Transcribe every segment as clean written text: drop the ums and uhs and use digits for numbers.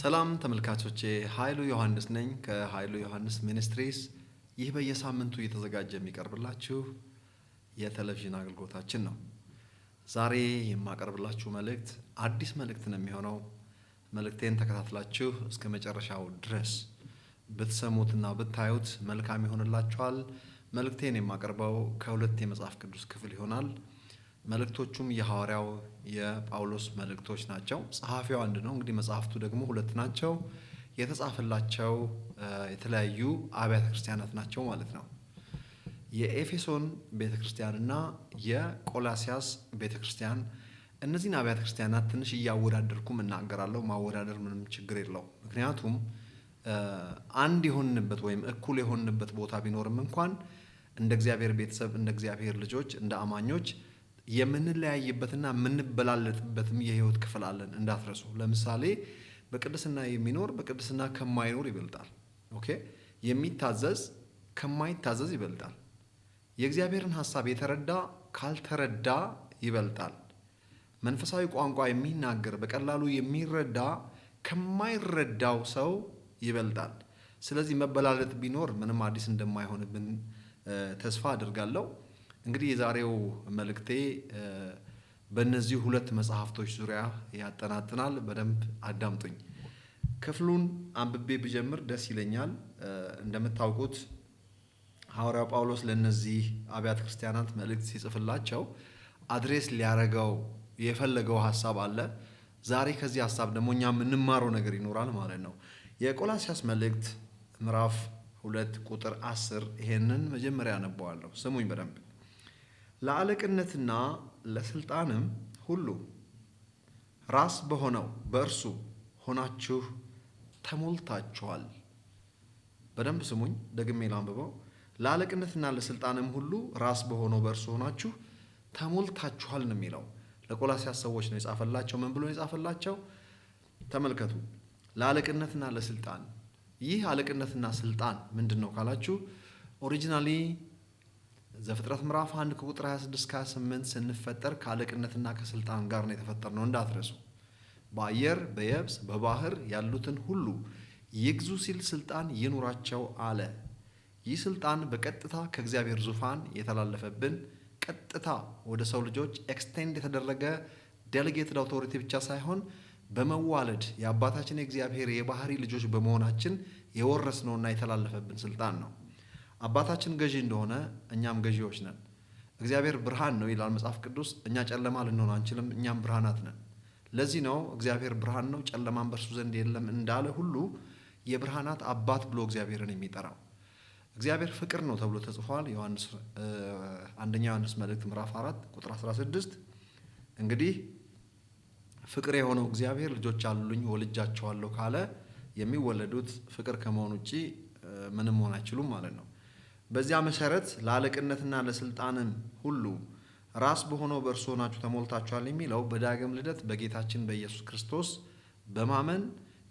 ሰላም ተመልካቾቼ ኃይሉ ዮሐንስ ነኝ ከኃይሉ ዮሐንስ ሚኒስትሪስ። ይህ በየሳምንቱ እየተዘጋጀ የሚቀርብላችሁ የቴሌቪዥን አገልግሎታችን ነው። ዛሬ የማቀርብላችሁ መልእክት አዲስ መልእክት ነው የሚሆነው። መልእክቴን ተከታትላችሁ እስከ መጨረሻው ድረስ ብትሰሙትና ብታዩት መልካም ይሆንላችኋል። መልእክቴን የማቀርበው ከሁለት የመጽሐፍ ቅዱስ ክፍል ይሆናል። መልእክቶቹም የሐዋርያው የጳውሎስ መልእክቶች ናቸው። ጸሐፊው አንድ ነው፣ እንግዲህ መጽሐፍቱ ደግሞ ሁለት ናቸው። የተጻፈላቸው የተለያዩ አብያተ ክርስቲያናት ናቸው ማለት ነው። የኤፌሶን ቤተክርስቲያንና የቆላሲያስ ቤተክርስቲያን። እነዚህን አብያተ ክርስቲያናት ትንሽ እያወዳደርኩም እናገራለሁ። ማወዳደር ምንም ችግር የለው። ምክንያቱም አንድ የሆንንበት ወይም እኩል የሆንንበት ቦታ ቢኖርም እንኳን እንደ እግዚአብሔር ቤተሰብ፣ እንደ እግዚአብሔር ልጆች፣ እንደ አማኞች የምንለያይበትና የምንበላለጥበትም የህይወት ክፍል አለን እንዳትረሱ። ለምሳሌ በቅድስና የሚኖር በቅድስና ከማይኖር ይበልጣል። ኦኬ፣ የሚታዘዝ ከማይታዘዝ ይበልጣል። የእግዚአብሔርን ሐሳብ የተረዳ ካልተረዳ ይበልጣል። መንፈሳዊ ቋንቋ የሚናገር በቀላሉ የሚረዳ ከማይረዳው ሰው ይበልጣል። ስለዚህ መበላለጥ ቢኖር ምንም አዲስ እንደማይሆንብን ተስፋ አድርጋለሁ። እንግዲህ የዛሬው መልእክቴ በእነዚህ ሁለት መጽሐፍቶች ዙሪያ ያጠናጥናል። በደንብ አዳምጡኝ። ክፍሉን አንብቤ ብጀምር ደስ ይለኛል። እንደምታውቁት ሐዋርያው ጳውሎስ ለእነዚህ አብያተ ክርስቲያናት መልእክት ሲጽፍላቸው አድሬስ ሊያረገው የፈለገው ሐሳብ አለ። ዛሬ ከዚህ ሐሳብ ደግሞ እኛ የምንማረው ነገር ይኖራል ማለት ነው። የቆላሲያስ መልእክት ምዕራፍ 2 ቁጥር 10 ይሄንን መጀመሪያ አነበዋለሁ። ስሙኝ በደንብ። ለአለቅነትና ለስልጣንም ሁሉ ራስ በሆነው በእርሱ ሆናችሁ ተሞልታችኋል። በደንብ ስሙኝ፣ ደግሜ ላንብበው። ለአለቅነትና ለስልጣንም ሁሉ ራስ በሆነው በእርሱ ሆናችሁ ተሞልታችኋል ነው የሚለው። ለቆላሲያስ ሰዎች ነው የጻፈላቸው። ምን ብሎ የጻፈላቸው? ተመልከቱ። ለአለቅነትና ለስልጣን። ይህ አለቅነትና ስልጣን ምንድን ነው ካላችሁ፣ ኦሪጂናሊ ዘፍጥረት ምዕራፍ 1 ከቁጥር 26-28 ስንፈጠር ከአለቅነትና ከስልጣን ጋር ነው የተፈጠርነው እንዳትረሱ። በአየር በየብስ በባህር ያሉትን ሁሉ ይግዙ ሲል ስልጣን ይኑራቸው አለ። ይህ ስልጣን በቀጥታ ከእግዚአብሔር ዙፋን የተላለፈብን፣ ቀጥታ ወደ ሰው ልጆች ኤክስቴንድ የተደረገ ዴሌጌትድ አውቶሪቲ ብቻ ሳይሆን በመዋለድ የአባታችን የእግዚአብሔር የባህሪ ልጆች በመሆናችን የወረስነውና የተላለፈብን ስልጣን ነው። አባታችን ገዢ እንደሆነ እኛም ገዢዎች ነን። እግዚአብሔር ብርሃን ነው ይላል መጽሐፍ ቅዱስ። እኛ ጨለማ ልንሆን አንችልም፣ እኛም ብርሃናት ነን። ለዚህ ነው እግዚአብሔር ብርሃን ነው ጨለማን በእርሱ ዘንድ የለም እንዳለ ሁሉ የብርሃናት አባት ብሎ እግዚአብሔርን የሚጠራው። እግዚአብሔር ፍቅር ነው ተብሎ ተጽፏል። አንደኛ ዮሐንስ መልእክት ምዕራፍ 4 ቁጥር 16 እንግዲህ ፍቅር የሆነው እግዚአብሔር ልጆች አሉኝ ወልጃቸዋለሁ ካለ የሚወለዱት ፍቅር ከመሆን ውጪ ምንም መሆን አይችሉም ማለት ነው። በዚያ መሰረት ለአለቅነትና ለስልጣንም ሁሉ ራስ በሆነው በእርሱ ሆናችሁ ተሞልታችኋል የሚለው በዳግም ልደት በጌታችን በኢየሱስ ክርስቶስ በማመን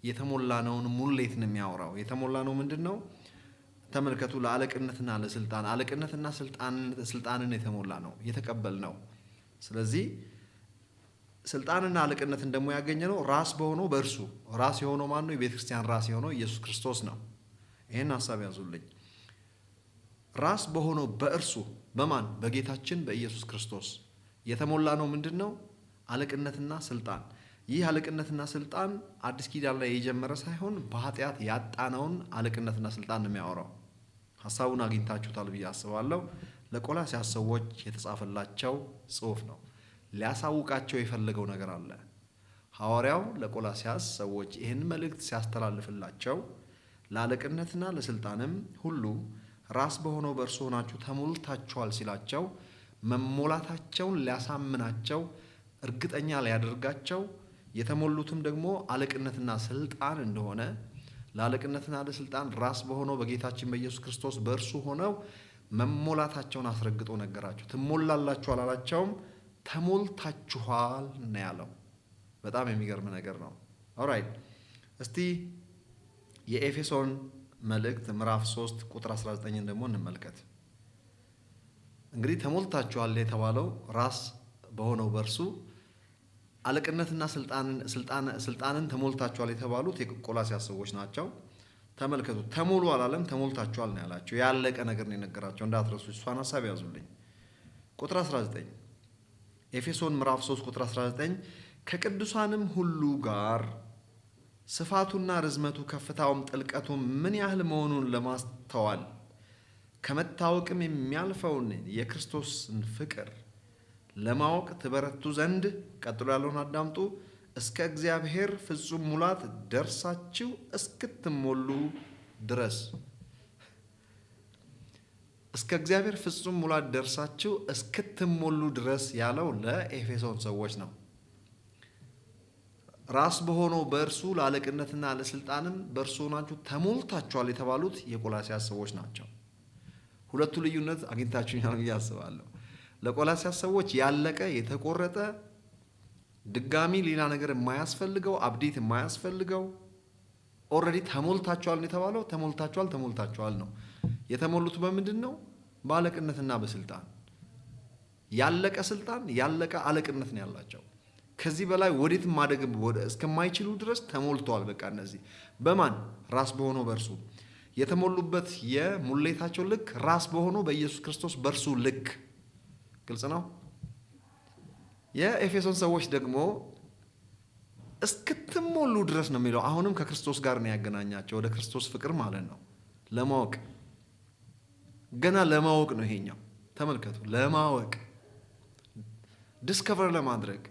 የተሞላነውን ሙሌት ነው የሚያወራው። የተሞላነው ምንድን ነው? ተመልከቱ። ለአለቅነትና ለስልጣን፣ አለቅነትና ስልጣንን የተሞላ ነው የተቀበል ነው። ስለዚህ ስልጣንና አለቅነትን ደግሞ ያገኘ ነው ራስ በሆነው በእርሱ። ራስ የሆነው ማን ነው? የቤተ ክርስቲያን ራስ የሆነው ኢየሱስ ክርስቶስ ነው። ይህን ሐሳብ ያዙልኝ። ራስ በሆነው በእርሱ በማን? በጌታችን በኢየሱስ ክርስቶስ የተሞላ ነው። ምንድን ነው? አለቅነትና ስልጣን። ይህ አለቅነትና ስልጣን አዲስ ኪዳን ላይ የጀመረ ሳይሆን በኃጢአት ያጣነውን አለቅነትና ስልጣን ነው የሚያወራው። ሐሳቡን አግኝታችሁታል ብዬ አስባለሁ። ለቆላሲያስ ሰዎች የተጻፈላቸው ጽሑፍ ነው። ሊያሳውቃቸው የፈለገው ነገር አለ። ሐዋርያው ለቆላሲያስ ሰዎች ይህን መልእክት ሲያስተላልፍላቸው ለአለቅነትና ለስልጣንም ሁሉ ራስ በሆነው በእርሱ ሆናችሁ ተሞልታችኋል ሲላቸው መሞላታቸውን ሊያሳምናቸው፣ እርግጠኛ ሊያደርጋቸው፣ የተሞሉትም ደግሞ አለቅነትና ስልጣን እንደሆነ፣ ለአለቅነትና ለስልጣን ራስ በሆነው በጌታችን በኢየሱስ ክርስቶስ በእርሱ ሆነው መሞላታቸውን አስረግጦ ነገራቸው። ትሞላላችሁ አላላቸውም፣ ተሞልታችኋል ነው ያለው። በጣም የሚገርም ነገር ነው። ኦራይት፣ እስቲ የኤፌሶን መልእክት ምዕራፍ 3 ቁጥር 19 ደግሞ እንመልከት። እንግዲህ ተሞልታችኋል የተባለው ራስ በሆነው በእርሱ አለቅነትና ስልጣንን ተሞልታችኋል የተባሉት የቆላስይስ ሰዎች ናቸው። ተመልከቱ፣ ተሞሉ አላለም፣ ተሞልታችኋል ነው ያላቸው። ያለቀ ነገር ነው የነገራቸው። እንዳትረሱ፣ እሷን ሀሳብ ያዙልኝ። ቁጥር 19 ኤፌሶን ምዕራፍ 3 ቁጥር 19 ከቅዱሳንም ሁሉ ጋር ስፋቱና ርዝመቱ ከፍታውም ጥልቀቱም ምን ያህል መሆኑን ለማስተዋል ከመታወቅም የሚያልፈውን የክርስቶስን ፍቅር ለማወቅ ትበረቱ ዘንድ፣ ቀጥሎ ያለውን አዳምጡ፣ እስከ እግዚአብሔር ፍጹም ሙላት ደርሳችሁ እስክትሞሉ ድረስ። እስከ እግዚአብሔር ፍጹም ሙላት ደርሳችሁ እስክትሞሉ ድረስ ያለው ለኤፌሶን ሰዎች ነው። ራስ በሆነው በእርሱ ለአለቅነትና ለስልጣንም በእርሱ ሆናችሁ ተሞልታችኋል የተባሉት የቆላስይስ ሰዎች ናቸው። ሁለቱ ልዩነት አግኝታችሁኛል ብዬ አስባለሁ። ለቆላስይስ ሰዎች ያለቀ የተቆረጠ ድጋሚ ሌላ ነገር የማያስፈልገው አብዴት የማያስፈልገው ኦልሬዲ ተሞልታችኋል ነው የተባለው። ተሞልታችኋል ነው። የተሞሉት በምንድን ነው? በአለቅነትና በስልጣን። ያለቀ ስልጣን ያለቀ አለቅነት ነው ያላቸው። ከዚህ በላይ ወዴት ማደግ እስከማይችሉ ድረስ ተሞልተዋል። በቃ እነዚህ በማን ራስ በሆነው በእርሱ የተሞሉበት የሙሌታቸው ልክ ራስ በሆነው በኢየሱስ ክርስቶስ በእርሱ ልክ ግልጽ ነው። የኤፌሶን ሰዎች ደግሞ እስክትሞሉ ድረስ ነው የሚለው። አሁንም ከክርስቶስ ጋር ነው ያገናኛቸው፣ ወደ ክርስቶስ ፍቅር ማለት ነው። ለማወቅ ገና ለማወቅ ነው ይሄኛው። ተመልከቱ፣ ለማወቅ ዲስከቨር ለማድረግ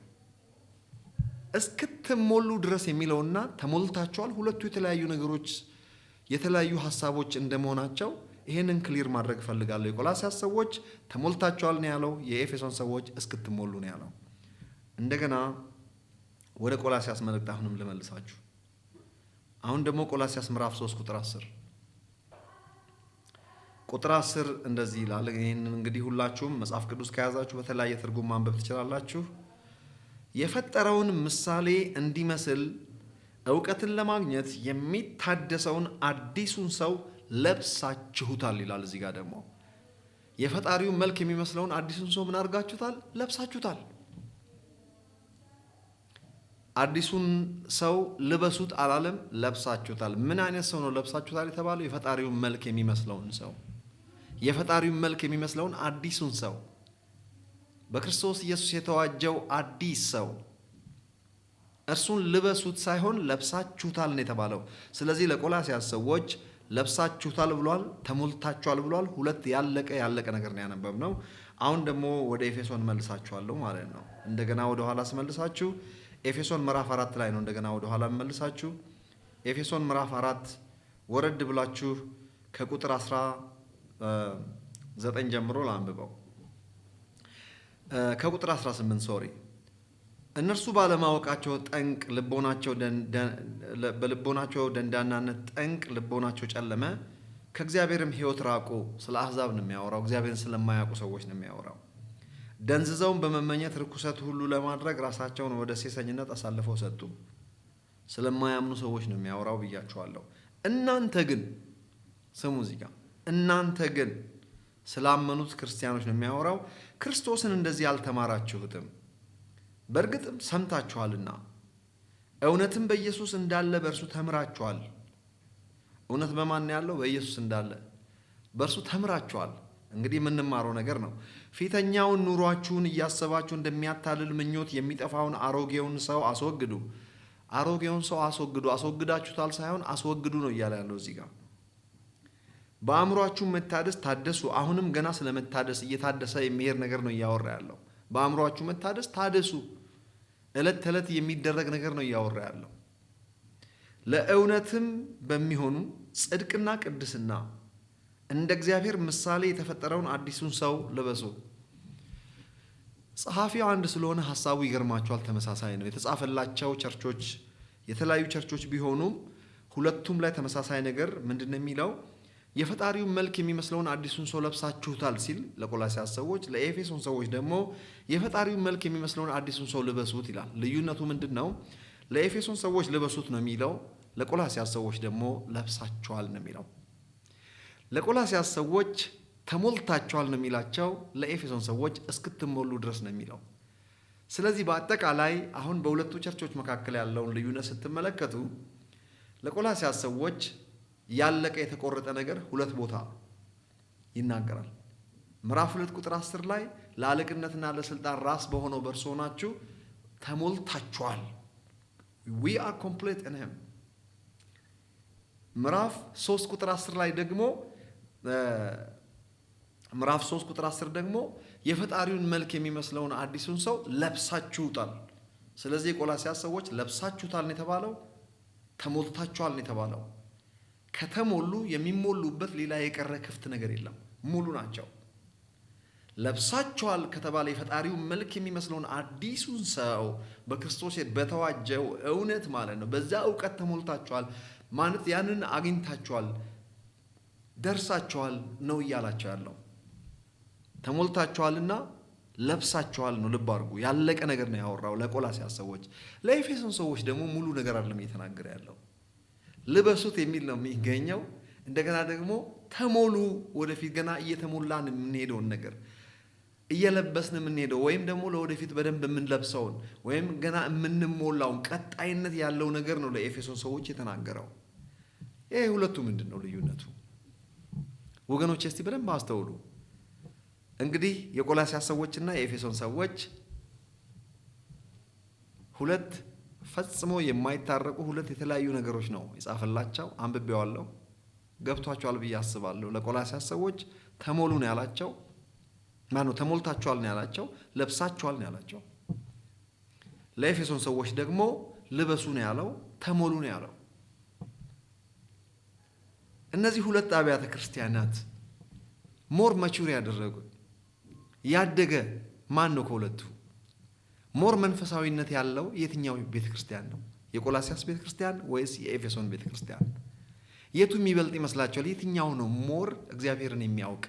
እስክትሞሉ ድረስ የሚለውና ተሞልታችኋል ሁለቱ የተለያዩ ነገሮች የተለያዩ ሀሳቦች እንደመሆናቸው ይሄንን ክሊር ማድረግ እፈልጋለሁ። የቆላስይስ ሰዎች ተሞልታችኋል ነው ያለው። የኤፌሶን ሰዎች እስክትሞሉ ነው ያለው። እንደገና ወደ ቆላስይስ መልእክት አሁንም ልመልሳችሁ። አሁን ደግሞ ቆላስይስ ምዕራፍ 3 ቁጥር 10 ቁጥር 10 እንደዚህ ይላል። ይህንን እንግዲህ ሁላችሁም መጽሐፍ ቅዱስ ከያዛችሁ በተለያየ ትርጉም ማንበብ ትችላላችሁ። የፈጠረውን ምሳሌ እንዲመስል እውቀትን ለማግኘት የሚታደሰውን አዲሱን ሰው ለብሳችሁታል ይላል። እዚህ ጋር ደግሞ የፈጣሪውን መልክ የሚመስለውን አዲሱን ሰው ምን አድርጋችሁታል? ለብሳችሁታል። አዲሱን ሰው ልበሱት አላለም፣ ለብሳችሁታል። ምን አይነት ሰው ነው ለብሳችሁታል የተባለው? የፈጣሪውን መልክ የሚመስለውን ሰው፣ የፈጣሪውን መልክ የሚመስለውን አዲሱን ሰው፣ በክርስቶስ ኢየሱስ የተዋጀው አዲስ ሰው፣ እርሱን ልበሱት ሳይሆን ለብሳችሁታል ነው የተባለው። ስለዚህ ለቆላስይስ ሰዎች ለብሳችሁታል ብሏል፣ ተሞልታችኋል ብሏል። ሁለት ያለቀ ነገር ነው ያነበብነው። አሁን ደግሞ ወደ ኤፌሶን መልሳችኋለሁ ማለት ነው። እንደገና ወደ ኋላ ስመልሳችሁ ኤፌሶን ምዕራፍ 4 ላይ ነው እንደገና ወደ ኋላ መልሳችሁ። ኤፌሶን ምዕራፍ 4 ወረድ ብላችሁ ከቁጥር 19 ጀምሮ ላንብበው። ከቁጥር 18 ሶሪ እነርሱ ባለማወቃቸው ጠንቅ በልቦናቸው ደንዳናነት ጠንቅ ልቦናቸው ጨለመ፣ ከእግዚአብሔርም ሕይወት ራቁ። ስለ አሕዛብ ነው የሚያወራው። እግዚአብሔርን ስለማያውቁ ሰዎች ነው የሚያወራው። ደንዝዘውን በመመኘት ርኩሰት ሁሉ ለማድረግ ራሳቸውን ወደ ሴሰኝነት አሳልፈው ሰጡ። ስለማያምኑ ሰዎች ነው የሚያወራው ብያችኋለሁ። እናንተ ግን ስሙ፣ እዚህ ጋር እናንተ ግን ስላመኑት ክርስቲያኖች ነው የሚያወራው። ክርስቶስን እንደዚህ አልተማራችሁትም፣ በእርግጥም ሰምታችኋልና እውነትም በኢየሱስ እንዳለ በእርሱ ተምራችኋል። እውነት በማን ያለው? በኢየሱስ እንዳለ በእርሱ ተምራችኋል። እንግዲህ የምንማረው ነገር ነው። ፊተኛውን ኑሯችሁን እያሰባችሁ እንደሚያታልል ምኞት የሚጠፋውን አሮጌውን ሰው አስወግዱ። አሮጌውን ሰው አስወግዱ። አስወግዳችሁታል ሳይሆን አስወግዱ ነው እያለ ያለው እዚህ ጋር። በአእምሯችሁ መታደስ ታደሱ። አሁንም ገና ስለ መታደስ እየታደሰ የሚሄድ ነገር ነው እያወራ ያለው። በአእምሯችሁ መታደስ ታደሱ። ዕለት ተዕለት የሚደረግ ነገር ነው እያወራ ያለው። ለእውነትም በሚሆኑ ጽድቅና ቅድስና እንደ እግዚአብሔር ምሳሌ የተፈጠረውን አዲሱን ሰው ልበሱ። ጸሐፊው አንድ ስለሆነ ሐሳቡ ይገርማቸዋል። ተመሳሳይ ነው። የተጻፈላቸው ቸርቾች የተለያዩ ቸርቾች ቢሆኑም ሁለቱም ላይ ተመሳሳይ ነገር ምንድን ነው የሚለው? የፈጣሪውን መልክ የሚመስለውን አዲሱን ሰው ለብሳችሁታል ሲል ለቆላስይስ ሰዎች፣ ለኤፌሶን ሰዎች ደግሞ የፈጣሪውን መልክ የሚመስለውን አዲሱን ሰው ልበሱት ይላል። ልዩነቱ ምንድን ነው? ለኤፌሶን ሰዎች ልበሱት ነው የሚለው፣ ለቆላስይስ ሰዎች ደግሞ ለብሳችኋል ነው የሚለው። ለቆላስይስ ሰዎች ተሞልታችኋል ነው የሚላቸው፣ ለኤፌሶን ሰዎች እስክትሞሉ ድረስ ነው የሚለው። ስለዚህ በአጠቃላይ አሁን በሁለቱ ቸርቾች መካከል ያለውን ልዩነት ስትመለከቱ ለቆላስያስ ሰዎች ያለቀ የተቆረጠ ነገር ሁለት ቦታ ይናገራል። ምዕራፍ 2 ቁጥር 10 ላይ ለአለቅነትና ለስልጣን ራስ በሆነው በእርሱ ሆናችሁ ተሞልታችኋል። we are complete in him። ምዕራፍ 3 ቁጥር 10 ላይ ደግሞ ምዕራፍ 3 ቁጥር 10 ደግሞ የፈጣሪውን መልክ የሚመስለውን አዲሱን ሰው ለብሳችሁታል። ስለዚህ የቆላስያስ ሰዎች ለብሳችሁታል ነው የተባለው፣ ተሞልታችኋል ነው የተባለው። ከተሞሉ የሚሞሉበት ሌላ የቀረ ክፍት ነገር የለም፣ ሙሉ ናቸው። ለብሳችኋል ከተባለ የፈጣሪውን መልክ የሚመስለውን አዲሱን ሰው በክርስቶስ በተዋጀው እውነት ማለት ነው። በዛ እውቀት ተሞልታችኋል ማለት ያንን አግኝታችኋል፣ ደርሳችኋል ነው እያላቸው ያለው። ተሞልታችኋልና ለብሳችኋል ነው። ልብ አድርጉ፣ ያለቀ ነገር ነው ያወራው ለቆላስያስ ሰዎች። ለኤፌሶን ሰዎች ደግሞ ሙሉ ነገር አይደለም እየተናገረ ያለው። ልበሱት የሚል ነው የሚገኘው። እንደገና ደግሞ ተሞሉ፣ ወደፊት ገና እየተሞላን የምንሄደውን ነገር እየለበስን የምንሄደው ወይም ደግሞ ለወደፊት በደንብ የምንለብሰውን ወይም ገና የምንሞላውን ቀጣይነት ያለው ነገር ነው ለኤፌሶን ሰዎች የተናገረው። ይሄ ሁለቱ ምንድን ነው ልዩነቱ? ወገኖች እስቲ በደንብ አስተውሉ። እንግዲህ የቆላስያስ ሰዎችና የኤፌሶን ሰዎች ሁለት ፈጽሞ የማይታረቁ ሁለት የተለያዩ ነገሮች ነው የጻፈላቸው። አንብቤዋለሁ፣ ገብቷቸዋል ብዬ አስባለሁ። ለቆላስያስ ሰዎች ተሞሉ ነው ያላቸው፣ ማነው ተሞልታችኋል ነው ያላቸው፣ ለብሳችኋል ነው ያላቸው። ለኤፌሶን ሰዎች ደግሞ ልበሱ ነው ያለው፣ ተሞሉ ነው ያለው። እነዚህ ሁለት አብያተ ክርስቲያናት ሞር ማቹር ያደረጉት ያደገ ማን ነው ከሁለቱ? ሞር መንፈሳዊነት ያለው የትኛው ቤተ ክርስቲያን ነው? የቆላስያስ ቤተ ክርስቲያን ወይስ የኤፌሶን ቤተ ክርስቲያን? የቱ የሚበልጥ ይመስላችኋል? የትኛው ነው ሞር እግዚአብሔርን የሚያውቅ?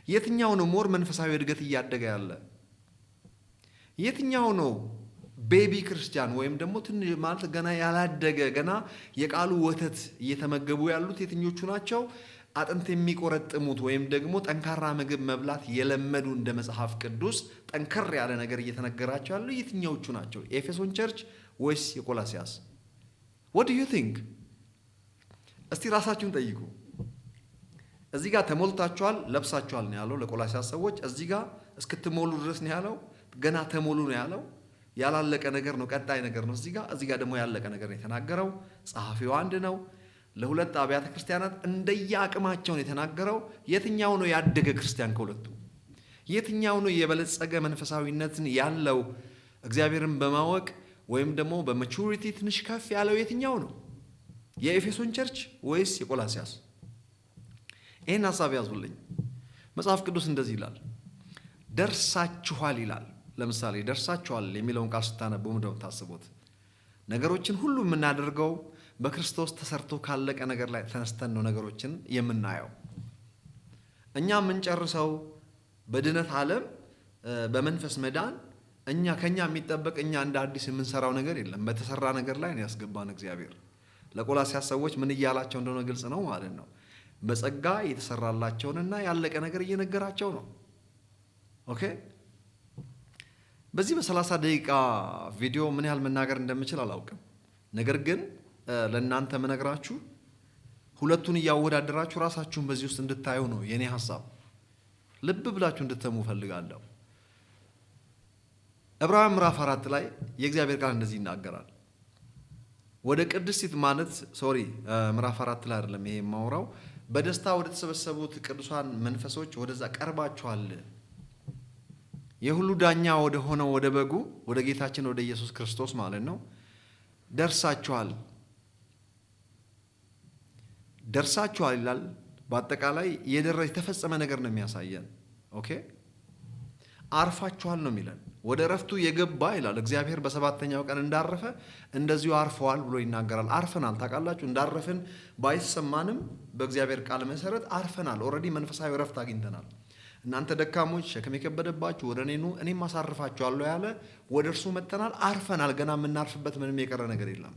የትኛው ነው ሞር መንፈሳዊ እድገት እያደገ ያለ? የትኛው ነው ቤቢ ክርስቲያን ወይም ደግሞ ትንሽ ማለት ገና ያላደገ ገና የቃሉ ወተት እየተመገቡ ያሉት የትኞቹ ናቸው? አጥንት የሚቆረጥሙት ወይም ደግሞ ጠንካራ ምግብ መብላት የለመዱ እንደ መጽሐፍ ቅዱስ ጠንከር ያለ ነገር እየተነገራቸው ያሉ የትኛዎቹ ናቸው? ኤፌሶን ቸርች ወይስ የቆላስያስ? what do you think? እስቲ ራሳችሁን ጠይቁ። እዚህ ጋር ተሞልታችኋል ለብሳችኋል ነው ያለው ለቆላስያስ ሰዎች። እዚህ ጋር እስክትሞሉ ድረስ ነው ያለው። ገና ተሞሉ ነው ያለው። ያላለቀ ነገር ነው፣ ቀጣይ ነገር ነው። እዚህ ጋር ደግሞ ያለቀ ነገር ነው የተናገረው። ጸሐፊው አንድ ነው። ለሁለት አብያተ ክርስቲያናት እንደየአቅማቸው ነው የተናገረው። የትኛው ነው ያደገ ክርስቲያን ከሁለቱ? የትኛው ነው የበለጸገ መንፈሳዊነትን ያለው እግዚአብሔርን በማወቅ ወይም ደግሞ በማቹሪቲ ትንሽ ከፍ ያለው የትኛው ነው? የኤፌሶን ቸርች ወይስ የቆላስያስ? ይህን ሀሳብ ያዙልኝ። መጽሐፍ ቅዱስ እንደዚህ ይላል፣ ደርሳችኋል ይላል። ለምሳሌ ደርሳችኋል የሚለውን ቃል ስታነቡ ምንድነው የምታስቡት? ነገሮችን ሁሉ የምናደርገው በክርስቶስ ተሰርቶ ካለቀ ነገር ላይ ተነስተን ነው ነገሮችን የምናየው። እኛ የምንጨርሰው በድነት ዓለም በመንፈስ መዳን ከኛ የሚጠበቅ እኛ እንደ አዲስ የምንሰራው ነገር የለም። በተሰራ ነገር ላይ ነው ያስገባን እግዚአብሔር። ለቆላስያስ ሰዎች ምን እያላቸው እንደሆነ ግልጽ ነው ማለት ነው። በጸጋ የተሰራላቸውንና ያለቀ ነገር እየነገራቸው ነው። ኦኬ። በዚህ በ30 ደቂቃ ቪዲዮ ምን ያህል መናገር እንደምችል አላውቅም። ነገር ግን ለእናንተ መነግራችሁ ሁለቱን እያወዳደራችሁ ራሳችሁን በዚህ ውስጥ እንድታዩ ነው የኔ ሐሳብ። ልብ ብላችሁ እንድትሰሙ ፈልጋለሁ። ዕብራውያን ምዕራፍ 4 ላይ የእግዚአብሔር ቃል እንደዚህ ይናገራል። ወደ ቅድስት ማለት ምዕራፍ 4 ላይ አይደለም ይሄ የማወራው። በደስታ ወደ ተሰበሰቡት ቅዱሳን መንፈሶች ወደዛ ቀርባችኋል። የሁሉ ዳኛ ወደ ሆነው ወደ በጉ ወደ ጌታችን ወደ ኢየሱስ ክርስቶስ ማለት ነው ደርሳችኋል ይላል። በአጠቃላይ የተፈጸመ ነገር ነው የሚያሳየን። ኦኬ። አርፋችኋል ነው የሚለን። ወደ እረፍቱ የገባ ይላል። እግዚአብሔር በሰባተኛው ቀን እንዳረፈ እንደዚሁ አርፈዋል ብሎ ይናገራል። አርፈናል። ታውቃላችሁ፣ እንዳረፍን ባይሰማንም በእግዚአብሔር ቃል መሰረት አርፈናል። ኦልሬዲ መንፈሳዊ እረፍት አግኝተናል። እናንተ ደካሞች ሸክም የከበደባችሁ ወደ እኔ ኑ እኔም አሳርፋችኋለሁ ያለ ወደ እርሱ መጥተናል፣ አርፈናል። ገና የምናርፍበት ምንም የቀረ ነገር የለም።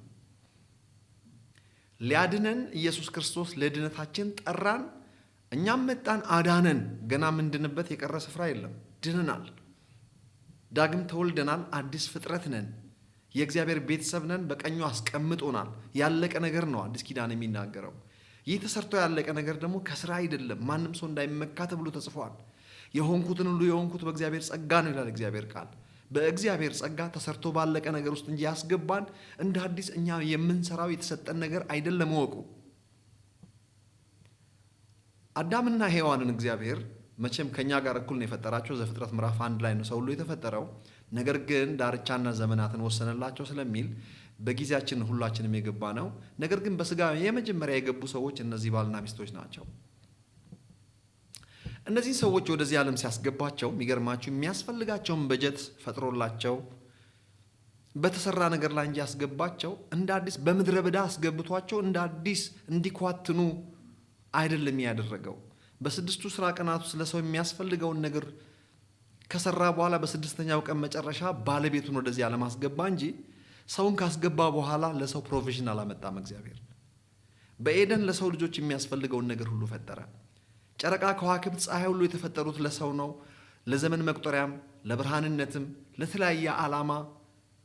ሊያድነን ኢየሱስ ክርስቶስ ለድነታችን ጠራን፣ እኛም መጣን፣ አዳነን። ገና የምንድንበት የቀረ ስፍራ የለም። ድነናል። ዳግም ተወልደናል፣ አዲስ ፍጥረት ነን፣ የእግዚአብሔር ቤተሰብ ነን፣ በቀኙ አስቀምጦናል። ያለቀ ነገር ነው አዲስ ኪዳን የሚናገረው። ይህ ተሰርቶ ያለቀ ነገር ደግሞ ከስራ አይደለም፣ ማንም ሰው እንዳይመካ ተብሎ ተጽፏል። የሆንኩትን ሁሉ የሆንኩት በእግዚአብሔር ጸጋ ነው ይላል እግዚአብሔር ቃል። በእግዚአብሔር ጸጋ ተሰርቶ ባለቀ ነገር ውስጥ እንጂ ያስገባን እንደ አዲስ እኛ የምንሰራው የተሰጠን ነገር አይደለም። ወቁ። አዳምና ሔዋንን እግዚአብሔር መቼም ከኛ ጋር እኩል ነው የፈጠራቸው። ዘፍጥረት ምዕራፍ 1 ላይ ነው ሰው ሁሉ የተፈጠረው። ነገር ግን ዳርቻና ዘመናትን ወሰነላቸው ስለሚል በጊዜያችን ሁላችንም የገባ ነው። ነገር ግን በስጋ የመጀመሪያ የገቡ ሰዎች እነዚህ ባልና ሚስቶች ናቸው። እነዚህ ሰዎች ወደዚህ ዓለም ሲያስገባቸው የሚገርማችሁ የሚያስፈልጋቸውን በጀት ፈጥሮላቸው በተሰራ ነገር ላይ እንጂ ያስገባቸው እንደ አዲስ በምድረ በዳ አስገብቷቸው እንደ አዲስ እንዲኳትኑ አይደለም ያደረገው። በስድስቱ ስራ ቀናት ውስጥ ለሰው የሚያስፈልገውን ነገር ከሰራ በኋላ በስድስተኛው ቀን መጨረሻ ባለቤቱን ወደዚህ ዓለም አስገባ እንጂ ሰውን ካስገባ በኋላ ለሰው ፕሮቪዥን አላመጣም። እግዚአብሔር በኤደን ለሰው ልጆች የሚያስፈልገውን ነገር ሁሉ ፈጠረ። ጨረቃ፣ ከዋክብት፣ ፀሐይ ሁሉ የተፈጠሩት ለሰው ነው። ለዘመን መቁጠሪያም ለብርሃንነትም ለተለያየ ዓላማ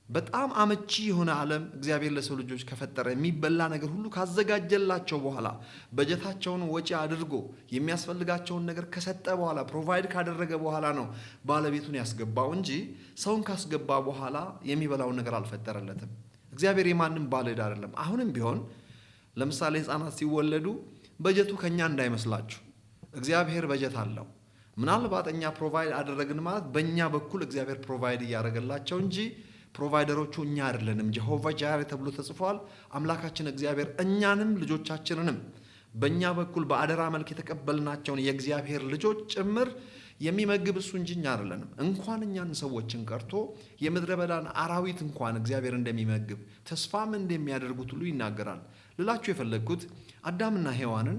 በጣም አመቺ የሆነ ዓለም እግዚአብሔር ለሰው ልጆች ከፈጠረ የሚበላ ነገር ሁሉ ካዘጋጀላቸው በኋላ በጀታቸውን ወጪ አድርጎ የሚያስፈልጋቸውን ነገር ከሰጠ በኋላ ፕሮቫይድ ካደረገ በኋላ ነው ባለቤቱን ያስገባው እንጂ ሰውን ካስገባ በኋላ የሚበላውን ነገር አልፈጠረለትም። እግዚአብሔር የማንም ባለዕዳ አይደለም። አሁንም ቢሆን ለምሳሌ ሕፃናት ሲወለዱ በጀቱ ከኛ እንዳይመስላችሁ፣ እግዚአብሔር በጀት አለው። ምናልባት እኛ ፕሮቫይድ አደረግን ማለት በእኛ በኩል እግዚአብሔር ፕሮቫይድ እያደረገላቸው እንጂ ፕሮቫይደሮቹ እኛ አይደለንም። ጀሆቫ ጃይሬ ተብሎ ተጽፏል። አምላካችን እግዚአብሔር እኛንም ልጆቻችንንም በእኛ በኩል በአደራ መልክ የተቀበልናቸውን የእግዚአብሔር ልጆች ጭምር የሚመግብ እሱ እንጂ እኛ አይደለንም። እንኳን እኛን ሰዎችን ቀርቶ የምድረ በዳን አራዊት እንኳን እግዚአብሔር እንደሚመግብ ተስፋም እንደሚያደርጉት ሁሉ ይናገራል። ልላችሁ የፈለግኩት አዳምና ሔዋንን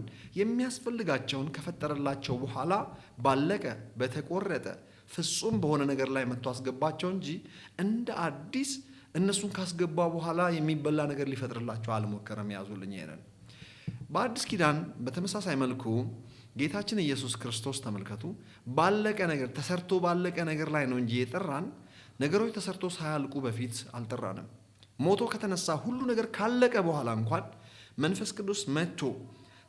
የሚያስፈልጋቸውን ከፈጠረላቸው በኋላ ባለቀ በተቆረጠ ፍጹም በሆነ ነገር ላይ መጥቶ አስገባቸው እንጂ እንደ አዲስ እነሱን ካስገባ በኋላ የሚበላ ነገር ሊፈጥርላቸው አልሞከረም። ያዙልኝ ይሄንን። በአዲስ ኪዳን በተመሳሳይ መልኩ ጌታችን ኢየሱስ ክርስቶስ ተመልከቱ፣ ባለቀ ነገር ተሰርቶ ባለቀ ነገር ላይ ነው እንጂ የጠራን ነገሮች ተሰርቶ ሳያልቁ በፊት አልጠራንም። ሞቶ ከተነሳ ሁሉ ነገር ካለቀ በኋላ እንኳን መንፈስ ቅዱስ መጥቶ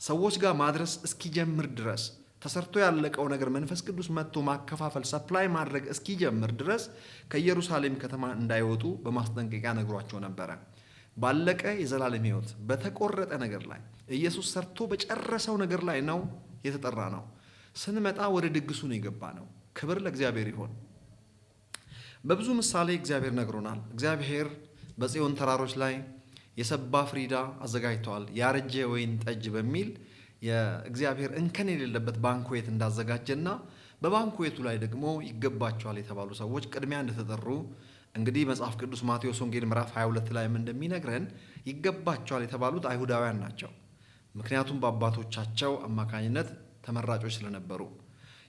ሰዎች ጋር ማድረስ እስኪጀምር ድረስ ተሰርቶ ያለቀው ነገር መንፈስ ቅዱስ መጥቶ ማከፋፈል ሰፕላይ ማድረግ እስኪጀምር ድረስ ከኢየሩሳሌም ከተማ እንዳይወጡ በማስጠንቀቂያ ነግሯቸው ነበረ። ባለቀ የዘላለም ሕይወት በተቆረጠ ነገር ላይ ኢየሱስ ሰርቶ በጨረሰው ነገር ላይ ነው የተጠራ ነው። ስንመጣ ወደ ድግሱ ነው የገባ ነው። ክብር ለእግዚአብሔር ይሆን። በብዙ ምሳሌ እግዚአብሔር ነግሮናል። እግዚአብሔር በጽዮን ተራሮች ላይ የሰባ ፍሪዳ አዘጋጅተዋል። ያረጀ ወይን ጠጅ በሚል የእግዚአብሔር እንከን የሌለበት ባንኩዌት እንዳዘጋጀና በባንኩዌቱ ላይ ደግሞ ይገባቸዋል የተባሉ ሰዎች ቅድሚያ እንደተጠሩ እንግዲህ መጽሐፍ ቅዱስ ማቴዎስ ወንጌል ምዕራፍ 22 ላይም እንደሚነግረን ይገባቸዋል የተባሉት አይሁዳውያን ናቸው። ምክንያቱም በአባቶቻቸው አማካኝነት ተመራጮች ስለነበሩ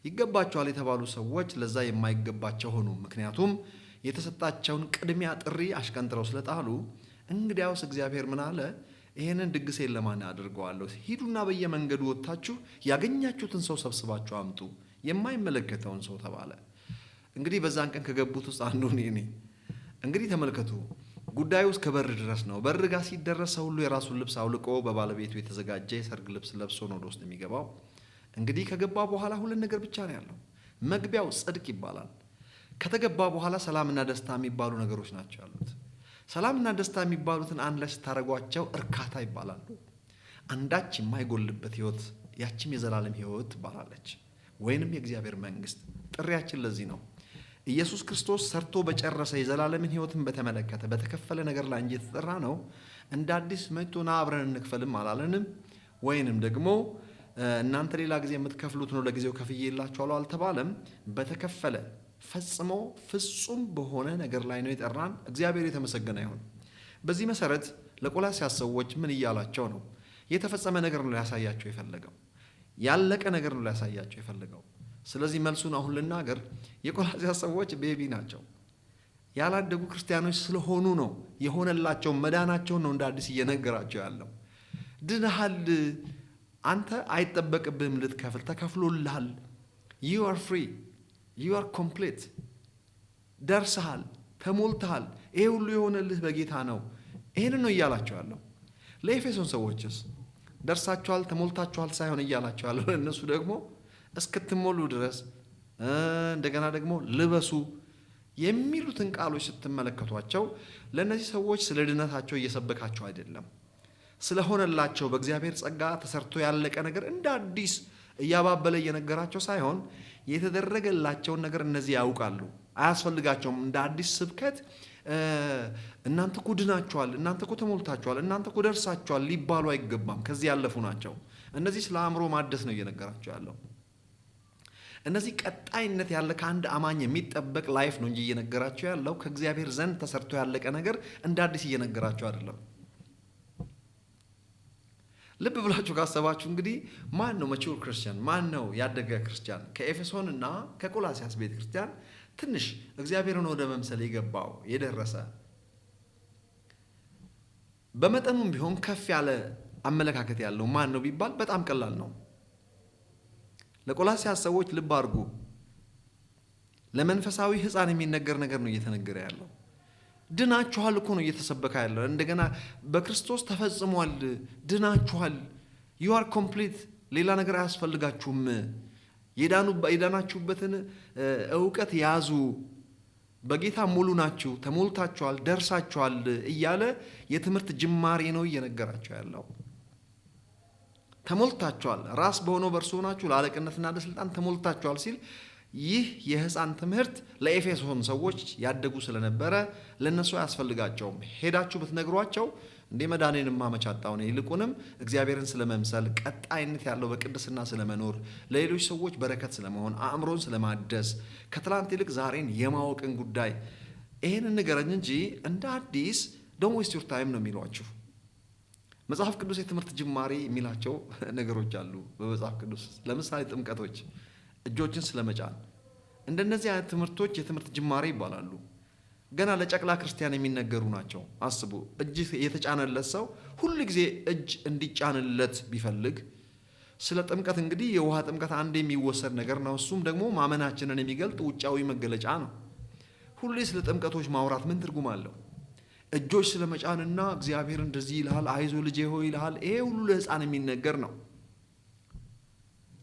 ይገባቸዋል የተባሉ ሰዎች ለዛ የማይገባቸው ሆኑ። ምክንያቱም የተሰጣቸውን ቅድሚያ ጥሪ አሽቀንጥረው ስለጣሉ። እንግዲያውስ እግዚአብሔር ምን አለ? ይሄንን ድግሴን ለማን አድርገዋለሁ? ሂዱና በየመንገዱ ወጥታችሁ ያገኛችሁትን ሰው ሰብስባችሁ አምጡ፣ የማይመለከተውን ሰው ተባለ። እንግዲህ በዛን ቀን ከገቡት ውስጥ አንዱ እኔ ነኝ። እንግዲህ ተመልከቱ፣ ጉዳዩ እስከ በር ድረስ ነው። በር ጋር ሲደረስ ሰው ሁሉ የራሱን ልብስ አውልቆ በባለቤቱ የተዘጋጀ የሰርግ ልብስ ለብሶ ነው ወደ ውስጥ የሚገባው። እንግዲህ ከገባ በኋላ ሁለት ነገር ብቻ ነው ያለው። መግቢያው ጽድቅ ይባላል። ከተገባ በኋላ ሰላምና ደስታ የሚባሉ ነገሮች ናቸው ያሉት። ሰላምና ደስታ የሚባሉትን አንድ ላይ ስታደርጓቸው እርካታ ይባላሉ። አንዳች የማይጎልበት ህይወት፣ ያችም የዘላለም ህይወት ትባላለች፣ ወይንም የእግዚአብሔር መንግስት። ጥሪያችን ለዚህ ነው። ኢየሱስ ክርስቶስ ሰርቶ በጨረሰ የዘላለምን ህይወትን በተመለከተ በተከፈለ ነገር ላይ እንጂ የተጠራ ነው። እንደ አዲስ መጥቶና አብረን እንክፈልም አላለንም። ወይንም ደግሞ እናንተ ሌላ ጊዜ የምትከፍሉት ነው ለጊዜው ከፍዬላችኋለሁ አልተባለም። በተከፈለ ፈጽሞ ፍጹም በሆነ ነገር ላይ ነው የጠራን። እግዚአብሔር የተመሰገነ ይሁን። በዚህ መሰረት ለቆላስይስ ሰዎች ምን እያላቸው ነው? የተፈጸመ ነገር ነው ሊያሳያቸው የፈለገው፣ ያለቀ ነገር ነው ሊያሳያቸው የፈለገው። ስለዚህ መልሱን አሁን ልናገር። የቆላስይስ ሰዎች ቤቢ ናቸው። ያላደጉ ክርስቲያኖች ስለሆኑ ነው የሆነላቸው መዳናቸውን ነው እንደ አዲስ እየነገራቸው ያለው። ድነሃል፣ አንተ አይጠበቅብህም ልትከፍል፣ ተከፍሎልሃል። you are free, you are complete። ደርሰሃል፣ ተሞልተሃል፣ ይሄ ሁሉ የሆነልህ በጌታ ነው። ይሄንን ነው እያላቸው ያለው። ለኤፌሶን ሰዎችስ ደርሳችኋል፣ ተሞልታችኋል ሳይሆን እያላቸው ያለው ለእነሱ ደግሞ እስክትሞሉ ድረስ እንደገና ደግሞ ልበሱ የሚሉትን ቃሎች ስትመለከቷቸው ለእነዚህ ሰዎች ስለ ድነታቸው እየሰበካቸው አይደለም። ስለሆነላቸው በእግዚአብሔር ጸጋ ተሰርቶ ያለቀ ነገር እንደ አዲስ እያባበለ እየነገራቸው ሳይሆን የተደረገላቸውን ነገር እነዚህ ያውቃሉ። አያስፈልጋቸውም እንደ አዲስ ስብከት እናንተ እኮ ድናችኋል፣ እናንተ እኮ ተሞልታችኋል፣ እናንተ እኮ ደርሳችኋል ሊባሉ አይገባም። ከዚህ ያለፉ ናቸው። እነዚህ ስለ አእምሮ ማደስ ነው እየነገራቸው ያለው። እነዚህ ቀጣይነት ያለ ከአንድ አማኝ የሚጠበቅ ላይፍ ነው እንጂ እየነገራቸው ያለው ከእግዚአብሔር ዘንድ ተሰርቶ ያለቀ ነገር እንደ አዲስ እየነገራቸው አይደለም። ልብ ብላችሁ ካሰባችሁ እንግዲህ ማን ነው መቹር ክርስቲያን? ማን ነው ያደገ ክርስቲያን? ከኤፌሶን እና ከቆላሲያስ ቤተ ክርስቲያን ትንሽ እግዚአብሔርን ወደ መምሰል የገባው የደረሰ በመጠኑም ቢሆን ከፍ ያለ አመለካከት ያለው ማን ነው ቢባል በጣም ቀላል ነው። ለቆላሲያስ ሰዎች ልብ አድርጉ፣ ለመንፈሳዊ ሕፃን የሚነገር ነገር ነው እየተነገረ ያለው። ድናችኋል እኮ ነው እየተሰበከ ያለው። እንደገና በክርስቶስ ተፈጽሟል፣ ድናችኋል፣ you are complete፣ ሌላ ነገር አያስፈልጋችሁም፣ የዳናችሁበትን እውቀት ያዙ፣ በጌታ ሙሉ ናችሁ፣ ተሞልታችኋል፣ ደርሳችኋል እያለ የትምህርት ጅማሬ ነው እየነገራቸው ያለው። ተሞልታችኋል፣ ራስ በሆነው በእርሱ ሆናችሁ ለአለቅነትና ለስልጣን ተሞልታችኋል ሲል ይህ የሕፃን ትምህርት ለኤፌሶን ሰዎች ያደጉ ስለነበረ ለነሱ አያስፈልጋቸውም። ሄዳችሁ ብትነግሯቸው እንደ መዳኔን ማመቻጣው ነው፣ ይልቁንም እግዚአብሔርን ስለመምሰል፣ ቀጣይነት ያለው በቅድስና ስለመኖር፣ ለሌሎች ሰዎች በረከት ስለመሆን፣ አእምሮን ስለማደስ፣ ከትላንት ይልቅ ዛሬን የማወቅን ጉዳይ ይሄንን ንገረኝ እንጂ እንደ አዲስ ዶንት ዌስት ዩር ታይም ነው የሚሏችሁ። መጽሐፍ ቅዱስ የትምህርት ጅማሬ የሚላቸው ነገሮች አሉ በመጽሐፍ ቅዱስ። ለምሳሌ ጥምቀቶች፣ እጆችን ስለመጫን፣ እንደነዚህ አይነት ትምህርቶች የትምህርት ጅማሬ ይባላሉ። ገና ለጨቅላ ክርስቲያን የሚነገሩ ናቸው። አስቡ፣ እጅ የተጫነለት ሰው ሁል ጊዜ እጅ እንዲጫንለት ቢፈልግ ስለ ጥምቀት እንግዲህ የውሃ ጥምቀት አንድ የሚወሰድ ነገር ነው። እሱም ደግሞ ማመናችንን የሚገልጥ ውጫዊ መገለጫ ነው። ሁሌ ስለ ጥምቀቶች ማውራት ምን ትርጉም አለው? እጆች ስለመጫንና እግዚአብሔር እንደዚህ ይልሃል፣ አይዞ ልጄ ሆይ ይልሃል። ይሄ ሁሉ ለሕፃን የሚነገር ነው።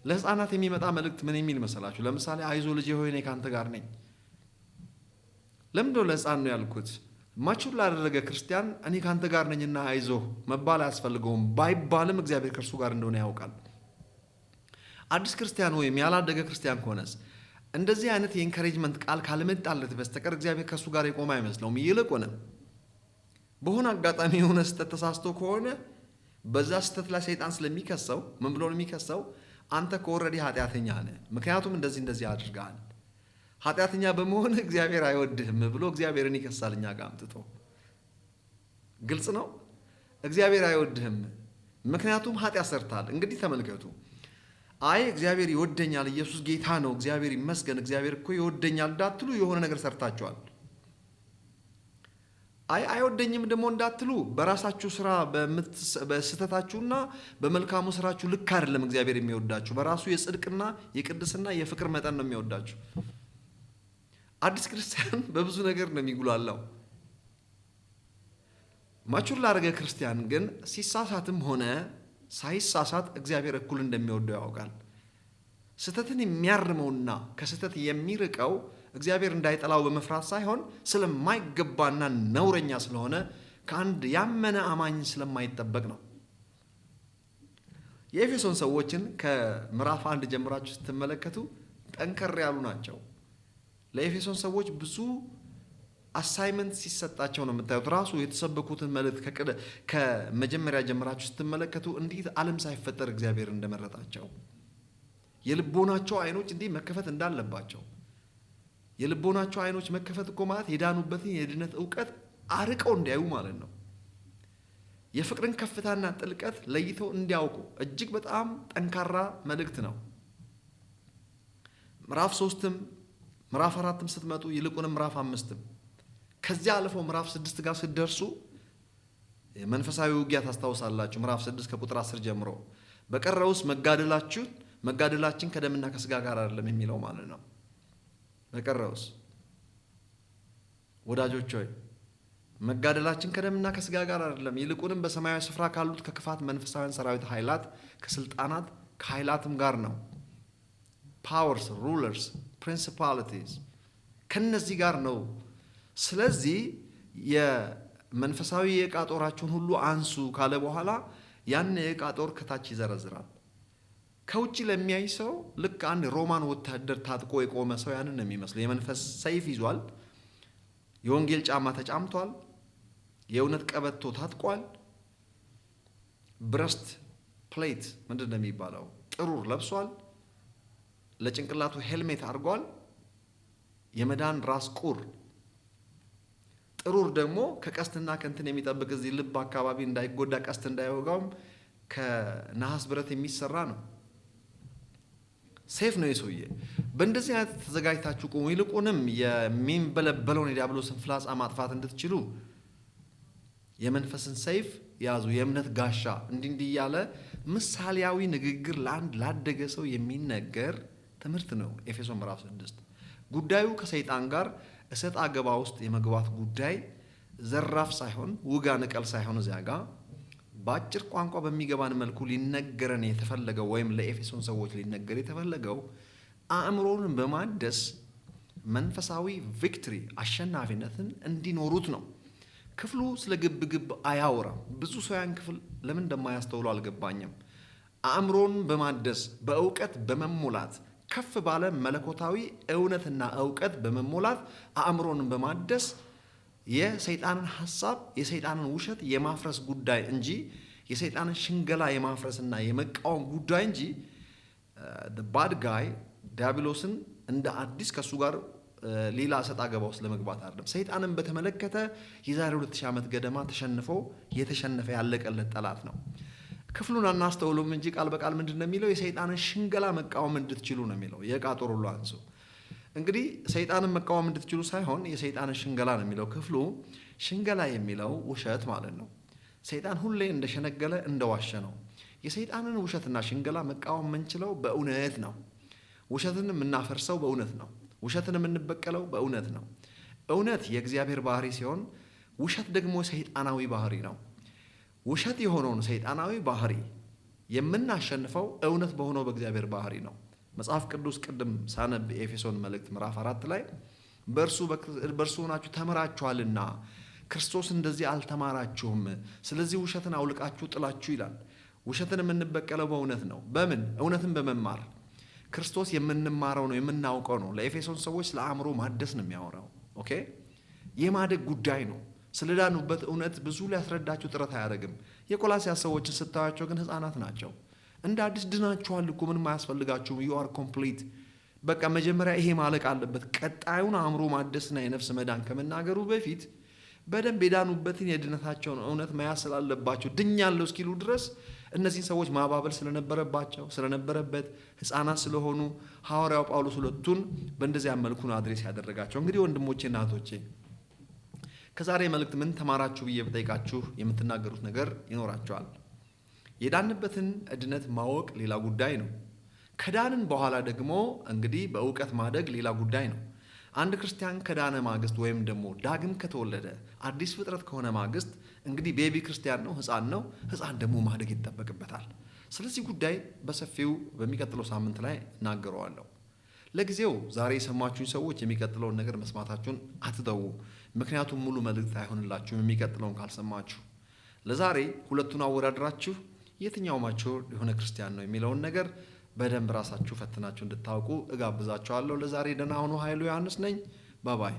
ለሕፃናት የሚመጣ መልእክት ምን የሚል መሰላችሁ? ለምሳሌ አይዞ ልጄ ሆይ እኔ ካንተ ጋር ነኝ። ለምንድነው ለሕፃን ነው ያልኩት? ማቹር ላደረገ ክርስቲያን እኔ ካንተ ጋር ነኝና አይዞ መባል አያስፈልገውም። ባይባልም እግዚአብሔር ከእርሱ ጋር እንደሆነ ያውቃል። አዲስ ክርስቲያን ወይም ያላደገ ክርስቲያን ከሆነስ እንደዚህ አይነት የኢንካሬጅመንት ቃል ካልመጣለት በስተቀር እግዚአብሔር ከእሱ ጋር የቆመ አይመስለውም። ይልቁንም በሆነ አጋጣሚ የሆነ ስህተት ተሳስቶ ከሆነ በዛ ስህተት ላይ ሰይጣን ስለሚከሰው ምን ብሎ ነው የሚከሰው? አንተ ከወረዲ ኃጢአተኛ ነህ፣ ምክንያቱም እንደዚህ አድርገሃል፣ ኃጢአተኛ በመሆን እግዚአብሔር አይወድህም ብሎ እግዚአብሔርን ይከሳል። እኛ ጋር አምጥቶ ግልጽ ነው። እግዚአብሔር አይወድህም ምክንያቱም ኃጢአት ሰርተሃል። እንግዲህ ተመልከቱ። አይ እግዚአብሔር ይወደኛል፣ ኢየሱስ ጌታ ነው፣ እግዚአብሔር ይመስገን፣ እግዚአብሔር እኮ ይወደኛል እንዳትሉ የሆነ ነገር ሰርታችኋል። አይወደኝም ደግሞ እንዳትሉ በራሳችሁ ስራ በስህተታችሁና በመልካሙ ስራችሁ ልክ አይደለም እግዚአብሔር የሚወዳችሁ። በራሱ የጽድቅና የቅድስና የፍቅር መጠን ነው የሚወዳችሁ። አዲስ ክርስቲያን በብዙ ነገር ነው የሚጉላላው። ማቹር ላደረገ ክርስቲያን ግን ሲሳሳትም ሆነ ሳይሳሳት እግዚአብሔር እኩል እንደሚወደው ያውቃል። ስህተትን የሚያርመውና ከስህተት የሚርቀው እግዚአብሔር እንዳይጠላው በመፍራት ሳይሆን ስለማይገባና ነውረኛ ስለሆነ ከአንድ ያመነ አማኝ ስለማይጠበቅ ነው። የኤፌሶን ሰዎችን ከምዕራፍ 1 ጀምራችሁ ስትመለከቱ ጠንከር ያሉ ናቸው። ለኤፌሶን ሰዎች ብዙ አሳይመንት ሲሰጣቸው ነው የምታዩት። ራሱ የተሰበኩትን መልእክት ከመጀመሪያ ጀምራችሁ ስትመለከቱ እንዴት ዓለም ሳይፈጠር እግዚአብሔር እንደመረጣቸው፣ የልቦናቸው አይኖች እንዲህ መከፈት እንዳለባቸው። የልቦናቸው አይኖች መከፈት እኮ ማለት የዳኑበትን የድነት እውቀት አርቀው እንዲያዩ ማለት ነው። የፍቅርን ከፍታና ጥልቀት ለይተው እንዲያውቁ እጅግ በጣም ጠንካራ መልእክት ነው። ምዕራፍ 3ም ምዕራፍ 4ም ስትመጡ ይልቁንም ምዕራፍ 5ም ከዚያ አልፈው ምዕራፍ 6 ጋር ስትደርሱ መንፈሳዊ ውጊያ ታስታውሳላችሁ። ምዕራፍ 6 ከቁጥር 10 ጀምሮ በቀረውስ መጋደላችን ከደምና ከስጋ ጋር አይደለም የሚለው ማለት ነው። በቀረውስ ወዳጆች ሆይ መጋደላችን ከደምና ከስጋ ጋር አይደለም፣ ይልቁንም በሰማያዊ ስፍራ ካሉት ከክፋት መንፈሳውያን ሰራዊት ኃይላት፣ ከስልጣናት ከኃይላትም ጋር ነው። ፓወርስ፣ ሩለርስ፣ ፕሪንሲፓሊቲስ ከነዚህ ጋር ነው። ስለዚህ የመንፈሳዊ የዕቃ ጦራችሁን ሁሉ አንሱ ካለ በኋላ ያን የዕቃ ጦር ከታች ይዘረዝራል። ከውጭ ለሚያይ ሰው ልክ አንድ ሮማን ወታደር ታጥቆ የቆመ ሰው ያንን ነው የሚመስለው። የመንፈስ ሰይፍ ይዟል፣ የወንጌል ጫማ ተጫምቷል፣ የእውነት ቀበቶ ታጥቋል፣ ብረስት ፕሌት ምንድን ነው የሚባለው ጥሩር ለብሷል፣ ለጭንቅላቱ ሄልሜት አድርጓል፣ የመዳን ራስ ቁር። ጥሩር ደግሞ ከቀስትና ከእንትን የሚጠብቅ እዚህ ልብ አካባቢ እንዳይጎዳ ቀስት እንዳይወጋውም ከነሐስ ብረት የሚሰራ ነው። ሴፍ ነው የሰውዬ። በእንደዚህ አይነት ተዘጋጅታችሁ ቆሙ። ይልቁንም የሚንበለበለውን የዲያብሎስን ፍላጻ ማጥፋት እንድትችሉ የመንፈስን ሰይፍ ያዙ፣ የእምነት ጋሻ። እንዲህ እያለ ምሳሌያዊ ንግግር ለአንድ ላደገ ሰው የሚነገር ትምህርት ነው። ኤፌሶን ምዕራፍ 6 ጉዳዩ ከሰይጣን ጋር እሰጥ አገባ ውስጥ የመግባት ጉዳይ ዘራፍ ሳይሆን ውጋ ንቀል ሳይሆን እዚያ ጋር በአጭር ቋንቋ በሚገባን መልኩ ሊነገረን የተፈለገው ወይም ለኤፌሶን ሰዎች ሊነገር የተፈለገው አእምሮን በማደስ መንፈሳዊ ቪክትሪ አሸናፊነትን እንዲኖሩት ነው። ክፍሉ ስለ ግብ አያወራም። ብዙ ሰው ያን ክፍል ለምን እንደማያስተውሉ አልገባኝም። አእምሮን በማደስ በእውቀት በመሞላት ከፍ ባለ መለኮታዊ እውነትና እውቀት በመሞላት አእምሮን በማደስ የሰይጣንን ሐሳብ የሰይጣንን ውሸት የማፍረስ ጉዳይ እንጂ የሰይጣንን ሽንገላ የማፍረስና የመቃወም ጉዳይ እንጂ ባድ ጋይ ዲያብሎስን እንደ አዲስ ከሱ ጋር ሌላ ሰጣ ገባ ውስጥ ለመግባት አይደለም። ሰይጣንን በተመለከተ የዛሬ 2000 ዓመት ገደማ የተሸነፈ ያለቀለት ጠላት ነው። ክፍሉን አናስተውሉም እንጂ ቃል በቃል ምንድን ነው የሚለው? የሰይጣንን ሽንገላ መቃወም እንድትችሉ ነው የሚለው። የዕቃ ጦር ሁሉ አንሱ። እንግዲህ ሰይጣንን መቃወም እንድትችሉ ሳይሆን የሰይጣንን ሽንገላ ነው የሚለው ክፍሉ። ሽንገላ የሚለው ውሸት ማለት ነው። ሰይጣን ሁሌ እንደሸነገለ እንደዋሸ ነው። የሰይጣንን ውሸትና ሽንገላ መቃወም የምንችለው በእውነት ነው። ውሸትን የምናፈርሰው በእውነት ነው። ውሸትን የምንበቀለው በእውነት ነው። እውነት የእግዚአብሔር ባህሪ ሲሆን ውሸት ደግሞ ሰይጣናዊ ባህሪ ነው። ውሸት የሆነውን ሰይጣናዊ ባህሪ የምናሸንፈው እውነት በሆነው በእግዚአብሔር ባህሪ ነው። መጽሐፍ ቅዱስ ቅድም ሳነብ ኤፌሶን መልእክት ምዕራፍ 4 ላይ በእርሱ ሆናችሁ ተምራችኋልና ክርስቶስ እንደዚህ አልተማራችሁም፣ ስለዚህ ውሸትን አውልቃችሁ ጥላችሁ ይላል። ውሸትን የምንበቀለው በእውነት ነው። በምን? እውነትን በመማር ክርስቶስ የምንማረው ነው፣ የምናውቀው ነው። ለኤፌሶን ሰዎች ስለ አእምሮ ማደስ ነው የሚያወራው። ኦኬ፣ የማደግ ጉዳይ ነው። ስለዳኑበት እውነት ብዙ ሊያስረዳችሁ ጥረት አያደርግም። የቆላስይስ ሰዎችን ስታዩቸው ግን ሕፃናት ናቸው። እንደ አዲስ ድናችኋል እኮ ምንም አያስፈልጋችሁም፣ ዩ አር ኮምፕሊት። በቃ መጀመሪያ ይሄ ማለቅ አለበት። ቀጣዩን አእምሮ ማደስና የነፍስ መዳን ከመናገሩ በፊት በደንብ የዳኑበትን የድነታቸውን እውነት መያዝ ስላለባቸው ድኛለሁ እስኪሉ ድረስ እነዚህን ሰዎች ማባበል ስለነበረበት ሕፃናት ስለሆኑ ሐዋርያው ጳውሎስ ሁለቱን በእንደዚያ መልኩ ነው አድሬስ ያደረጋቸው። እንግዲህ ወንድሞቼና እህቶቼ ከዛሬ መልእክት ምን ተማራችሁ ብዬ ብጠይቃችሁ የምትናገሩት ነገር ይኖራቸዋል። የዳንበትን እድነት ማወቅ ሌላ ጉዳይ ነው። ከዳንን በኋላ ደግሞ እንግዲህ በእውቀት ማደግ ሌላ ጉዳይ ነው። አንድ ክርስቲያን ከዳነ ማግስት ወይም ደግሞ ዳግም ከተወለደ አዲስ ፍጥረት ከሆነ ማግስት እንግዲህ ቤቢ ክርስቲያን ነው፣ ሕፃን ነው። ሕፃን ደግሞ ማደግ ይጠበቅበታል። ስለዚህ ጉዳይ በሰፊው በሚቀጥለው ሳምንት ላይ እናገረዋለሁ። ለጊዜው ዛሬ የሰማችሁኝ ሰዎች የሚቀጥለውን ነገር መስማታችሁን አትተዉ። ምክንያቱም ሙሉ መልእክት አይሆንላችሁም የሚቀጥለውን ካልሰማችሁ። ለዛሬ ሁለቱን አወዳድራችሁ የትኛው ማቹር የሆነ ክርስቲያን ነው የሚለውን ነገር በደንብ ራሳችሁ ፈትናችሁ እንድታውቁ እጋብዛችኋለሁ። ለዛሬ ደህና ሁኑ። ኃይሉ ዮሐንስ ነኝ። ባባይ